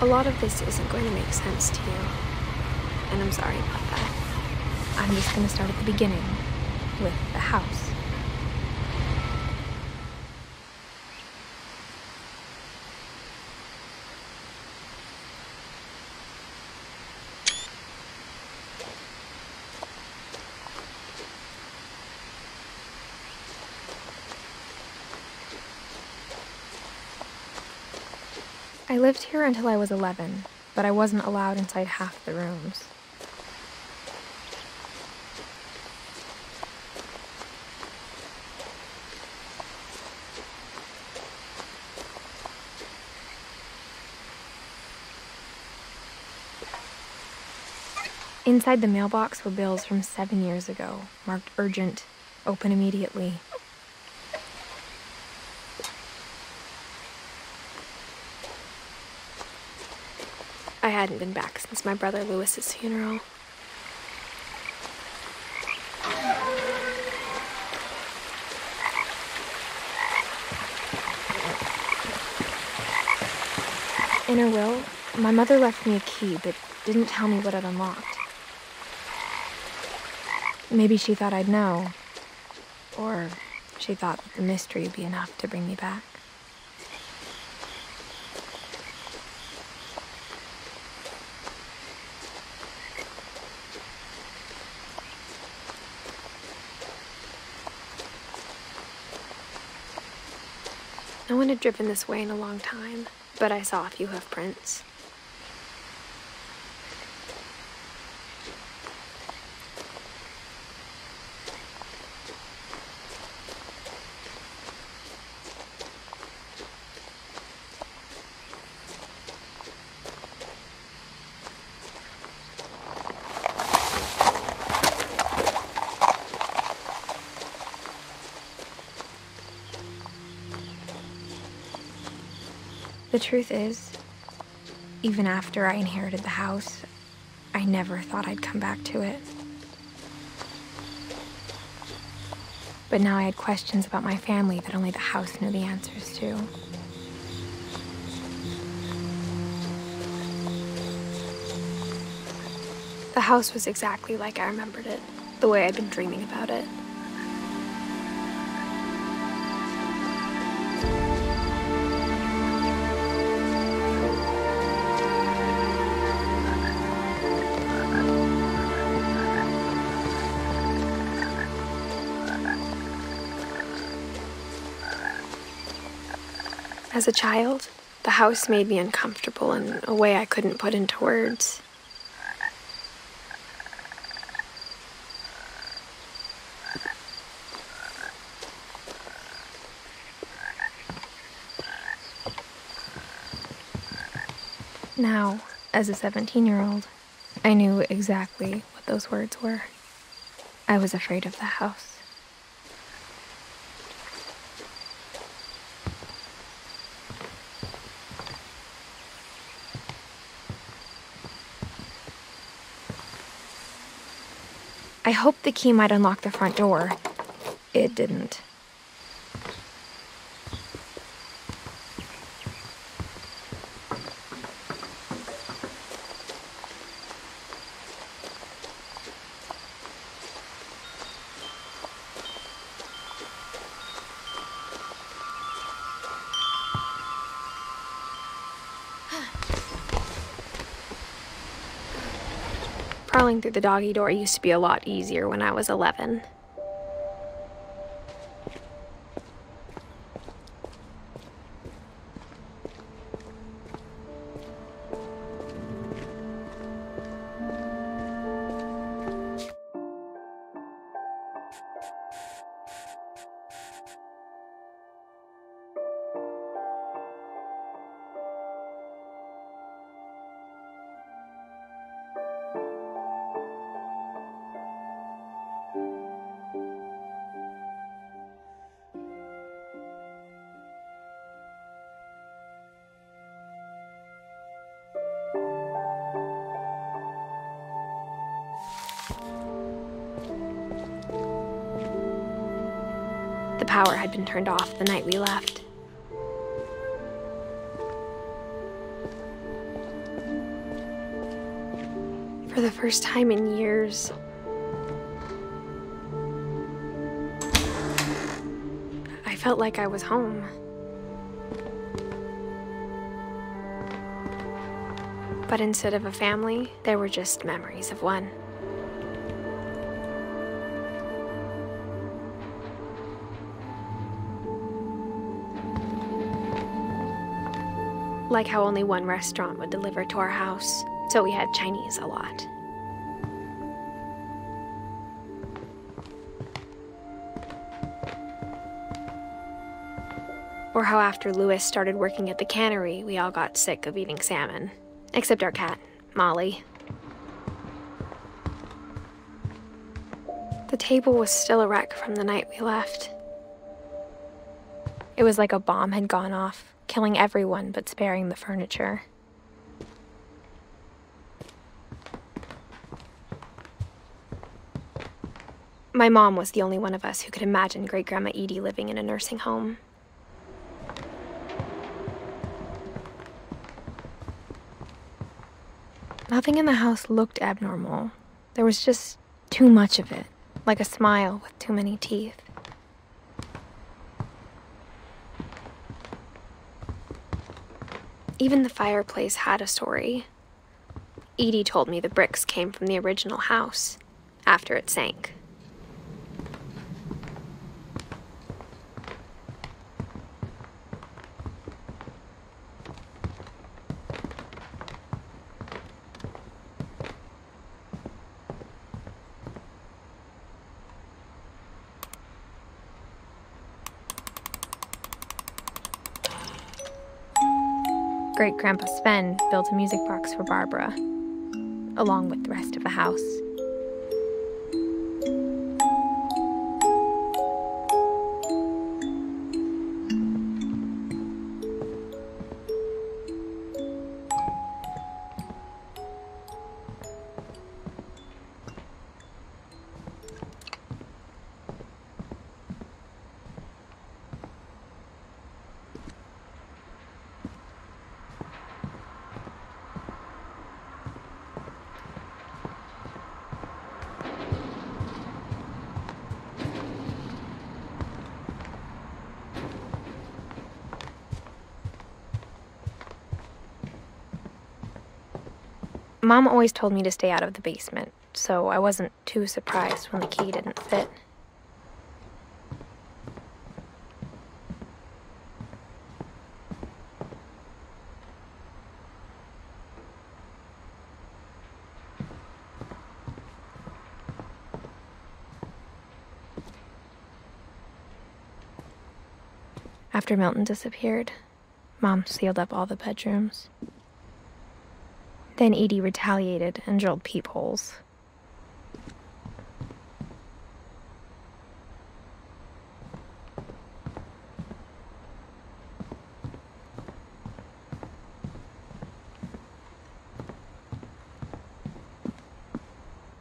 A lot of this isn't going to make sense to you, and I'm sorry about that. I'm just going to start at the beginning, with the house. I lived here until I was 11, but I wasn't allowed inside half the rooms. Inside the mailbox were bills from 7 years ago, marked urgent, open immediately. I hadn't been back since my brother Lewis's funeral. In her will, my mother left me a key, but didn't tell me what it unlocked. Maybe she thought I'd know, or she thought that the mystery would be enough to bring me back. No one had driven this way in a long time, but I saw a few hoof prints. The truth is, even after I inherited the house, I never thought I'd come back to it. But now I had questions about my family that only the house knew the answers to. The house was exactly like I remembered it, the way I'd been dreaming about it. As a child, the house made me uncomfortable in a way I couldn't put into words. Now, as a 17-year-old, I knew exactly what those words were. I was afraid of the house. I hoped the key might unlock the front door. It didn't. Crawling through the doggy door used to be a lot easier when I was 11. The power had been turned off the night we left. For the first time in years, I felt like I was home. But instead of a family, there were just memories of one. Like how only one restaurant would deliver to our house, so we had Chinese a lot. Or how after Louis started working at the cannery, we all got sick of eating salmon. Except our cat, Molly. The table was still a wreck from the night we left. It was like a bomb had gone off, killing everyone but sparing the furniture. My mom was the only one of us who could imagine Great-Grandma Edie living in a nursing home. Nothing in the house looked abnormal. There was just too much of it, like a smile with too many teeth. Even the fireplace had a story. Edie told me the bricks came from the original house, after it sank. Great-Grandpa Sven built a music box for Barbara, along with the rest of the house. Mom always told me to stay out of the basement, so I wasn't too surprised when the key didn't fit. After Milton disappeared, Mom sealed up all the bedrooms. Then Edie retaliated and drilled peepholes.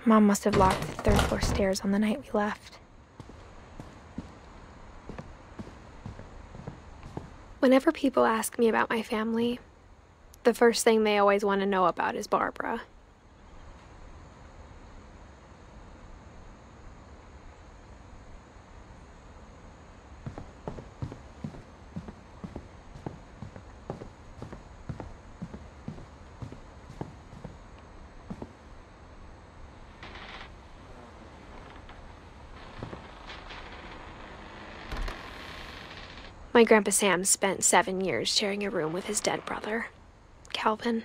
Mom must have locked the third-floor stairs on the night we left. Whenever people ask me about my family, the first thing they always want to know about is Barbara. My Grandpa Sam spent 7 years sharing a room with his dead brother, Calvin.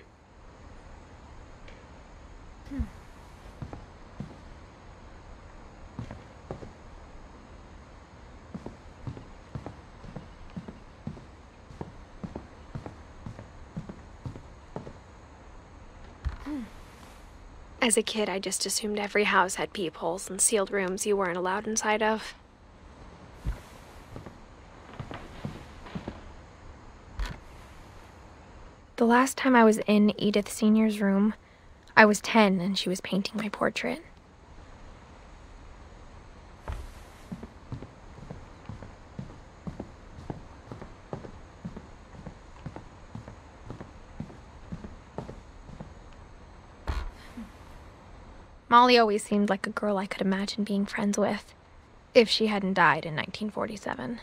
As a kid, I just assumed every house had peepholes and sealed rooms you weren't allowed inside of. The last time I was in Edith Sr.'s room, I was 10 and she was painting my portrait. Molly always seemed like a girl I could imagine being friends with, if she hadn't died in 1947.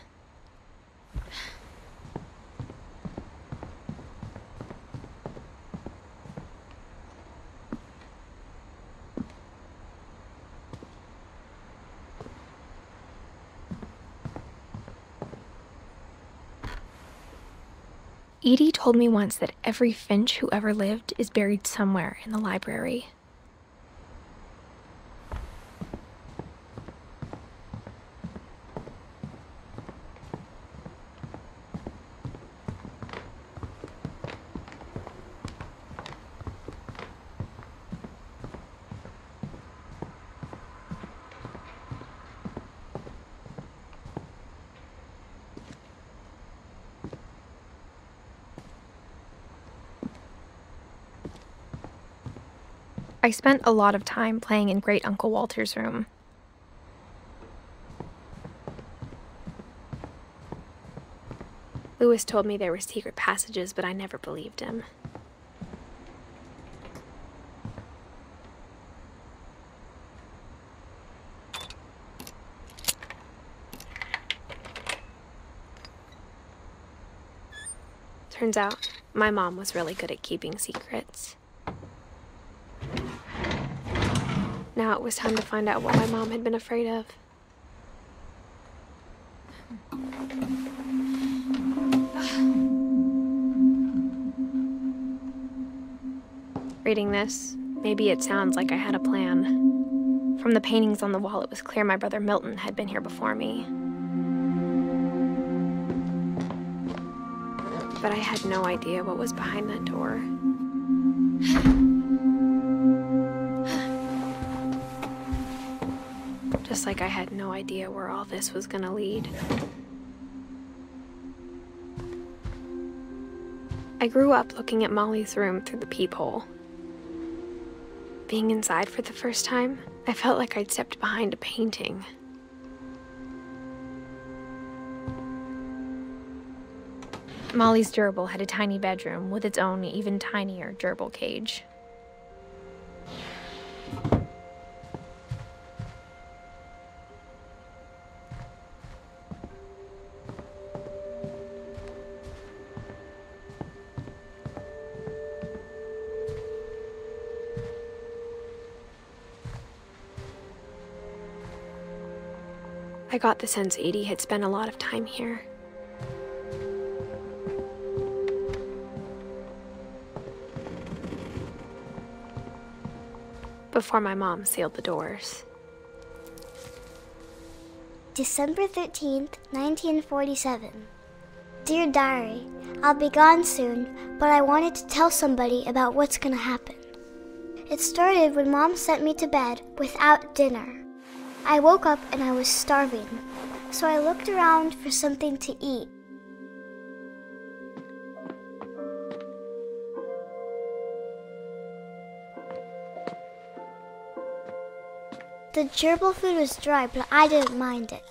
Edie told me once that every Finch who ever lived is buried somewhere in the library. I spent a lot of time playing in Great Uncle Walter's room. Lewis told me there were secret passages, but I never believed him. Turns out, my mom was really good at keeping secrets. Now it was time to find out what my mom had been afraid of. Reading this, maybe it sounds like I had a plan. From the paintings on the wall, it was clear my brother Milton had been here before me. But I had no idea what was behind that door. Just like I had no idea where all this was gonna lead. I grew up looking at Molly's room through the peephole. Being inside for the first time, I felt like I'd stepped behind a painting. Molly's gerbil had a tiny bedroom with its own even tinier gerbil cage. I got the sense Edie had spent a lot of time here. Before my mom sealed the doors. December 13th, 1947. Dear Diary, I'll be gone soon, but I wanted to tell somebody about what's gonna happen. It started when Mom sent me to bed without dinner. I woke up and I was starving, so I looked around for something to eat. The gerbil food was dry, but I didn't mind it.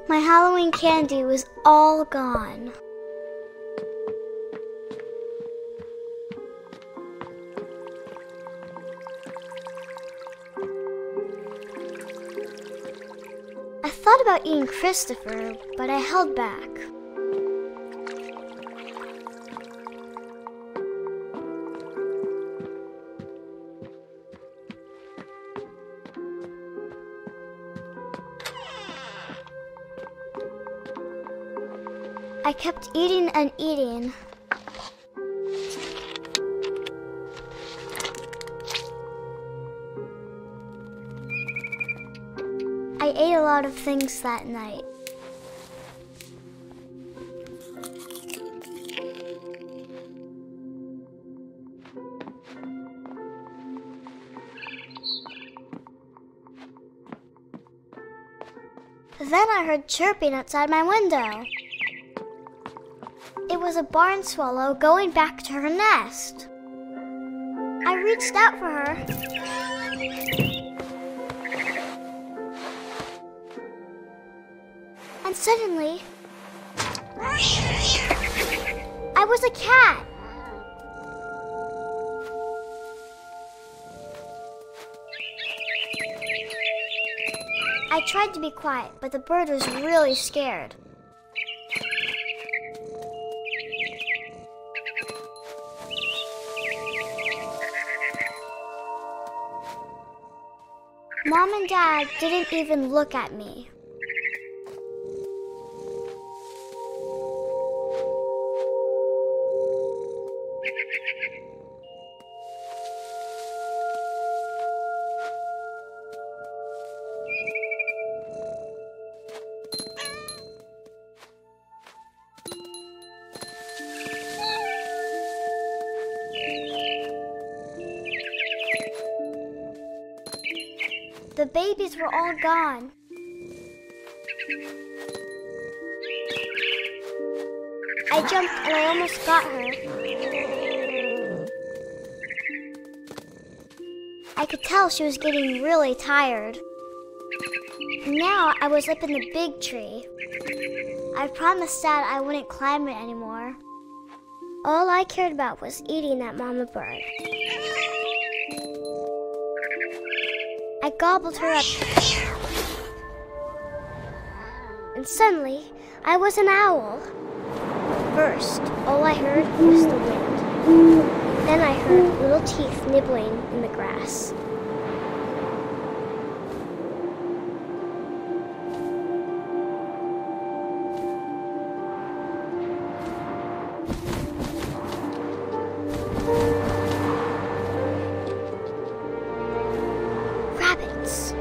My Halloween candy was all gone. I thought about eating Christopher, but I held back. I kept eating and eating. I ate a lot of things that night. Then I heard chirping outside my window. It was a barn swallow going back to her nest. I reached out for her. And suddenly, I was a cat. I tried to be quiet, but the bird was really scared. Mom and Dad didn't even look at me. The babies were all gone. I jumped and I almost got her. I could tell she was getting really tired. Now I was up in the big tree. I promised Dad I wouldn't climb it anymore. All I cared about was eating that mama bird. I gobbled her up. And suddenly, I was an owl. First, all I heard was the wind. Then I heard little teeth nibbling in the grass. Rabbits.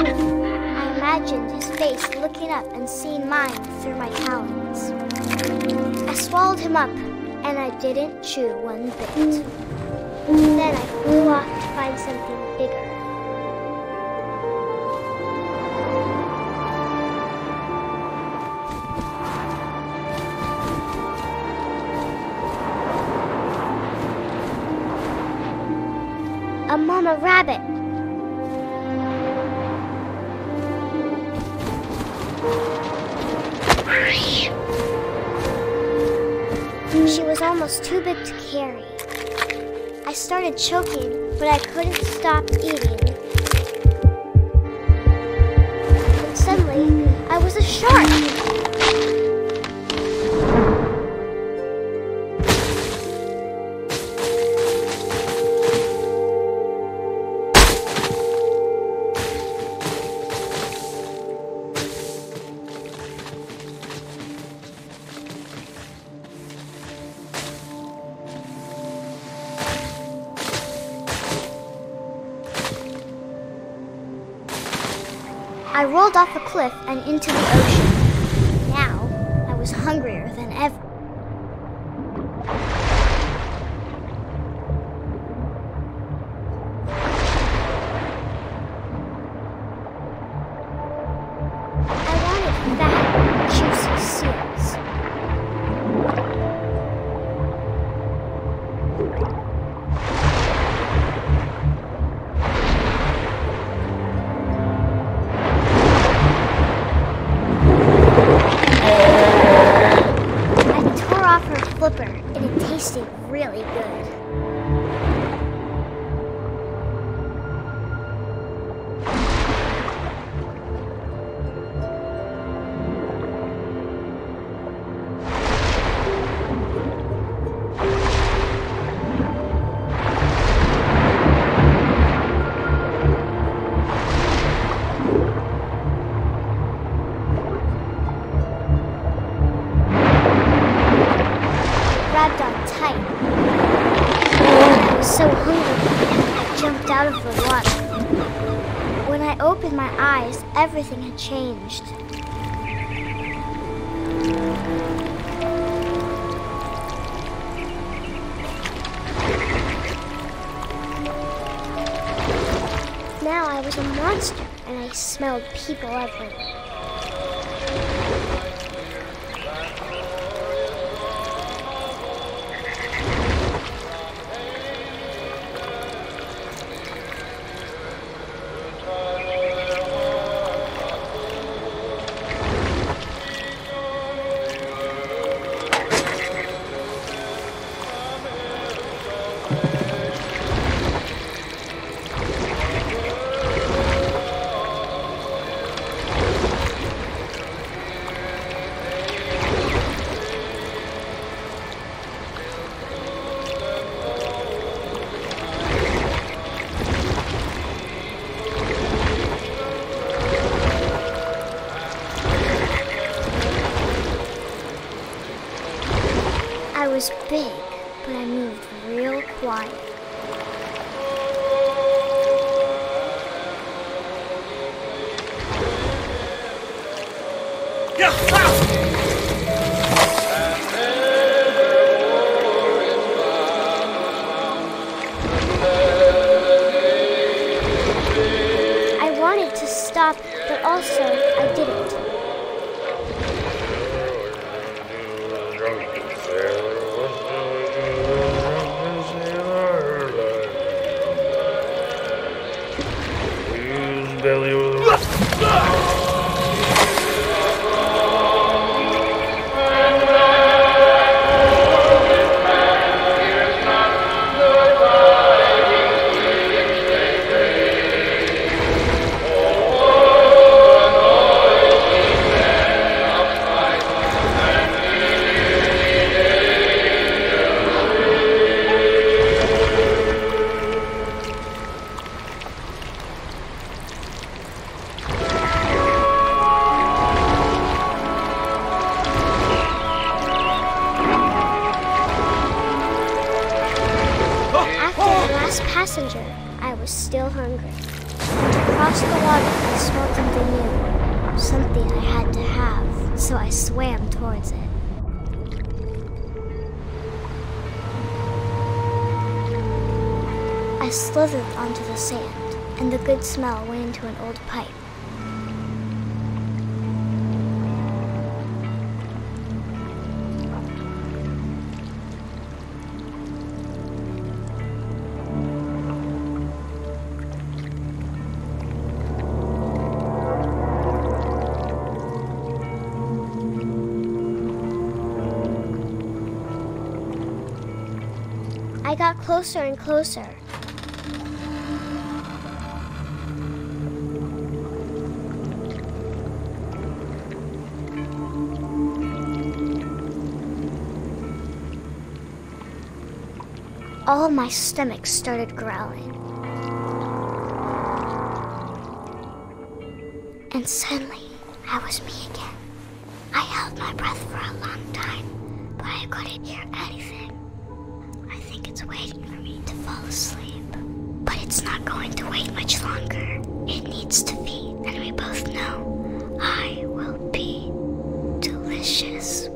I imagined his face looking up and seeing mine through my talons. I swallowed him up, and I didn't chew one bit. Then I flew off to find something bigger. A mama rabbit. She was almost too big to carry. I started choking, but I couldn't stop eating. And suddenly, I was a shark. I rolled off a cliff and into the ocean. Now, I was hungrier than ever. I wanted fat, juicy seals. Flipper, and it tasted really good. Grabbed on tight. I was so hungry, I jumped out of the water. When I opened my eyes, everything had changed. Now I was a monster, and I smelled people everywhere. moved real quiet. I wanted to stop, but also I didn't. Passenger, I was still hungry. Across the water, I smelled something new, something I had to have, so I swam towards it. I slithered onto the sand, and the good smell went into an old pipe. I got closer and closer. All of my stomach started growling. And suddenly, I was me again. I held my breath for a long time, but I couldn't hear anything. I think it's waiting for me to fall asleep. But it's not going to wait much longer. It needs to feed, and we both know I will be delicious.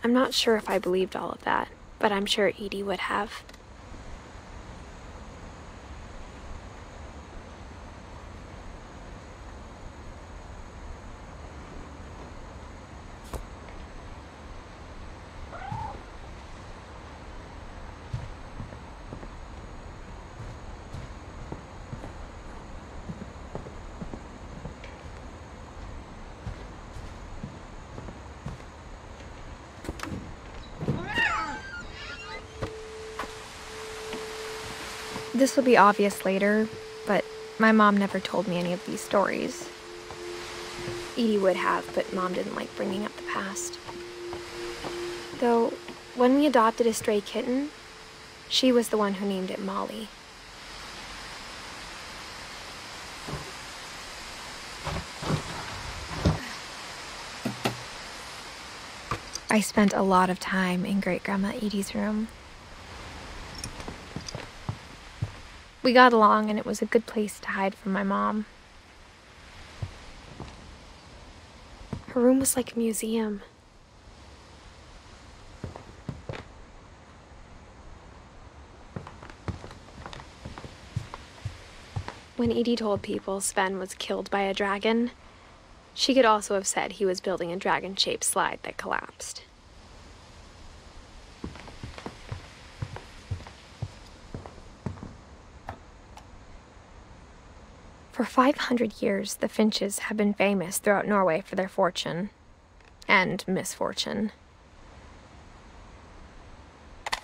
I'm not sure if I believed all of that, but I'm sure Edie would have. This will be obvious later, but my mom never told me any of these stories. Edie would have, but Mom didn't like bringing up the past. Though, when we adopted a stray kitten, she was the one who named it Molly. I spent a lot of time in Great-Grandma Edie's room. We got along, and it was a good place to hide from my mom. Her room was like a museum. When Edie told people Sven was killed by a dragon, she could also have said he was building a dragon-shaped slide that collapsed. For 500 years, the Finches have been famous throughout Norway for their fortune and misfortune.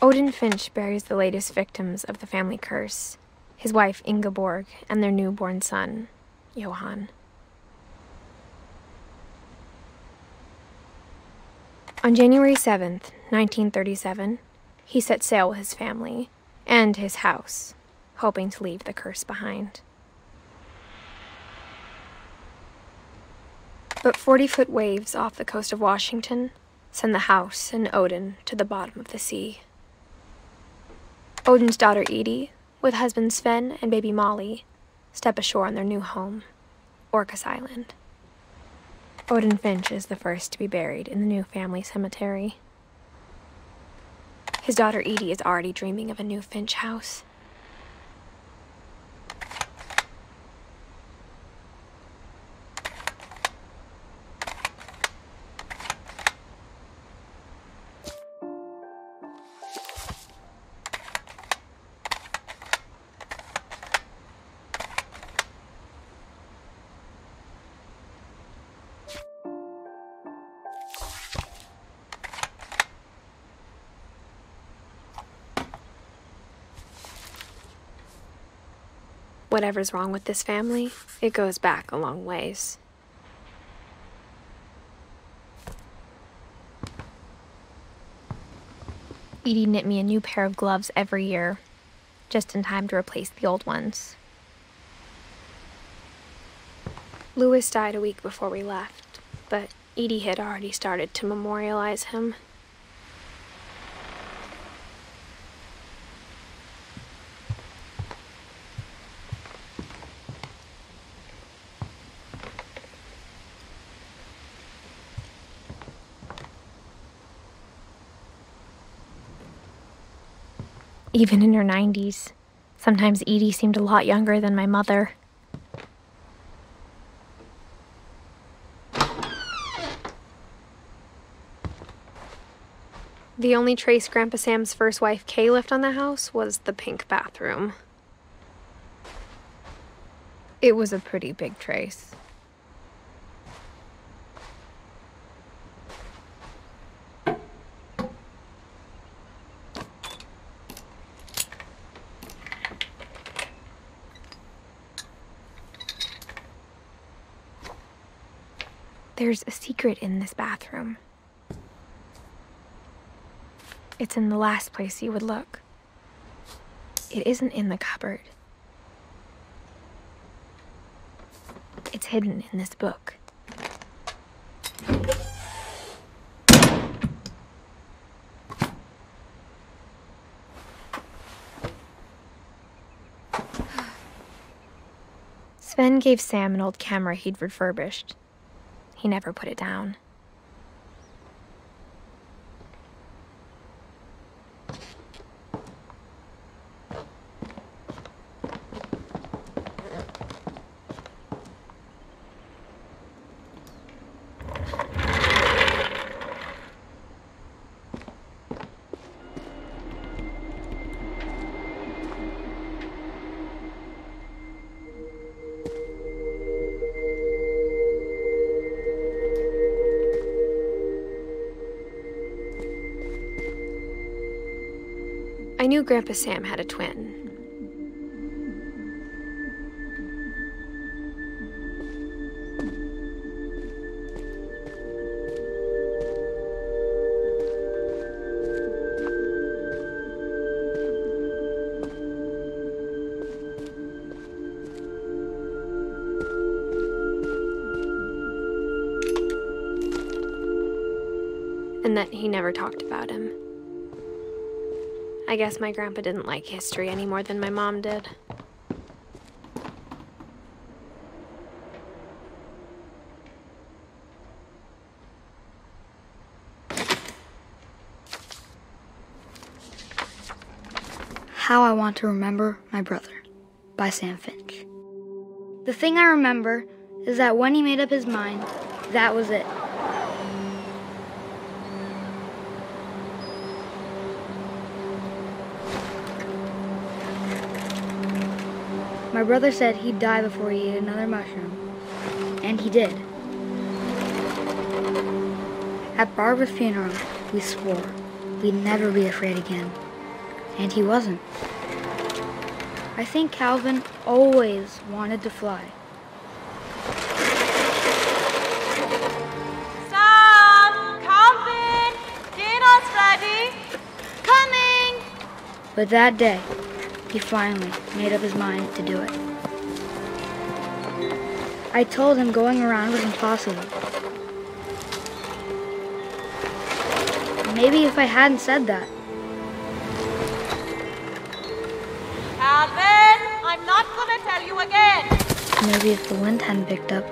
Odin Finch buries the latest victims of the family curse, his wife Ingeborg and their newborn son, Johan. On January 7th, 1937, he set sail with his family and his house, hoping to leave the curse behind. But 40-foot waves off the coast of Washington send the house and Odin to the bottom of the sea. Odin's daughter Edith, with husband Sven and baby Molly, step ashore on their new home, Orcas Island. Odin Finch is the first to be buried in the new family cemetery. His daughter Edie is already dreaming of a new Finch house. Whatever's wrong with this family, it goes back a long ways. Edie knit me a new pair of gloves every year, just in time to replace the old ones. Louis died a week before we left, but Edie had already started to memorialize him. Even in her 90s, sometimes Edie seemed a lot younger than my mother. The only trace Grandpa Sam's first wife Kay left on the house was the pink bathroom. It was a pretty big trace. There's a secret in this bathroom. It's in the last place you would look. It isn't in the cupboard. It's hidden in this book. Sven gave Sam an old camera he'd refurbished. He never put it down. I knew Grandpa Sam had a twin. And that he never talked about him. I guess my grandpa didn't like history any more than my mom did. How I Want to Remember My Brother by Sam Finch. The thing I remember is that when he made up his mind, that was it. My brother said he'd die before he ate another mushroom, and he did. At Barbara's funeral, we swore we'd never be afraid again, and he wasn't. I think Calvin always wanted to fly. Sam! Calvin! Dinner's ready! Coming! But that day, he finally made up his mind to do it. I told him going around was impossible. Maybe if I hadn't said that. Calvin, I'm not gonna tell you again. Maybe if the wind hadn't picked up.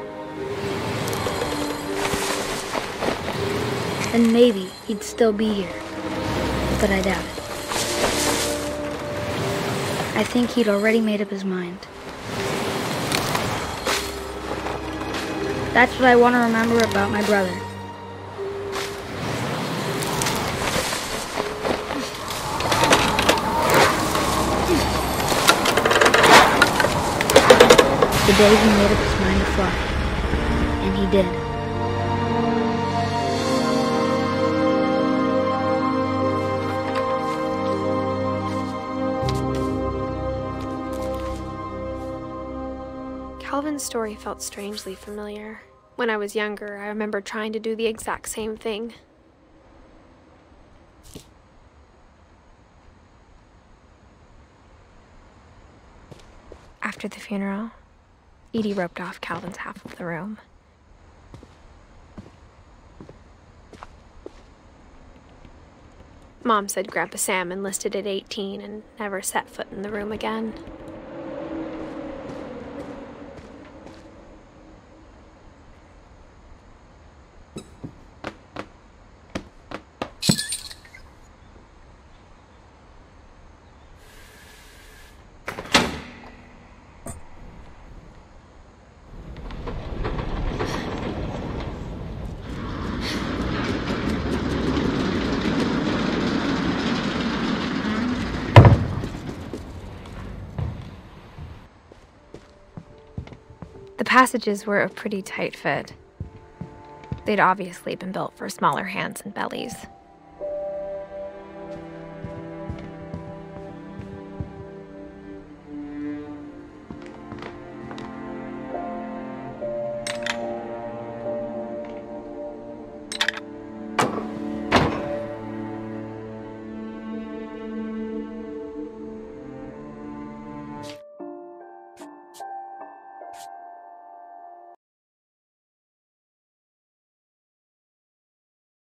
Then maybe he'd still be here. But I doubt it. I think he'd already made up his mind. That's what I want to remember about my brother. The day he made up his mind to fly. And he did. Calvin's story felt strangely familiar. When I was younger, I remember trying to do the exact same thing. After the funeral, Edie roped off Calvin's half of the room. Mom said Grandpa Sam enlisted at 18 and never set foot in the room again. The passages were a pretty tight fit. They'd obviously been built for smaller hands and bellies.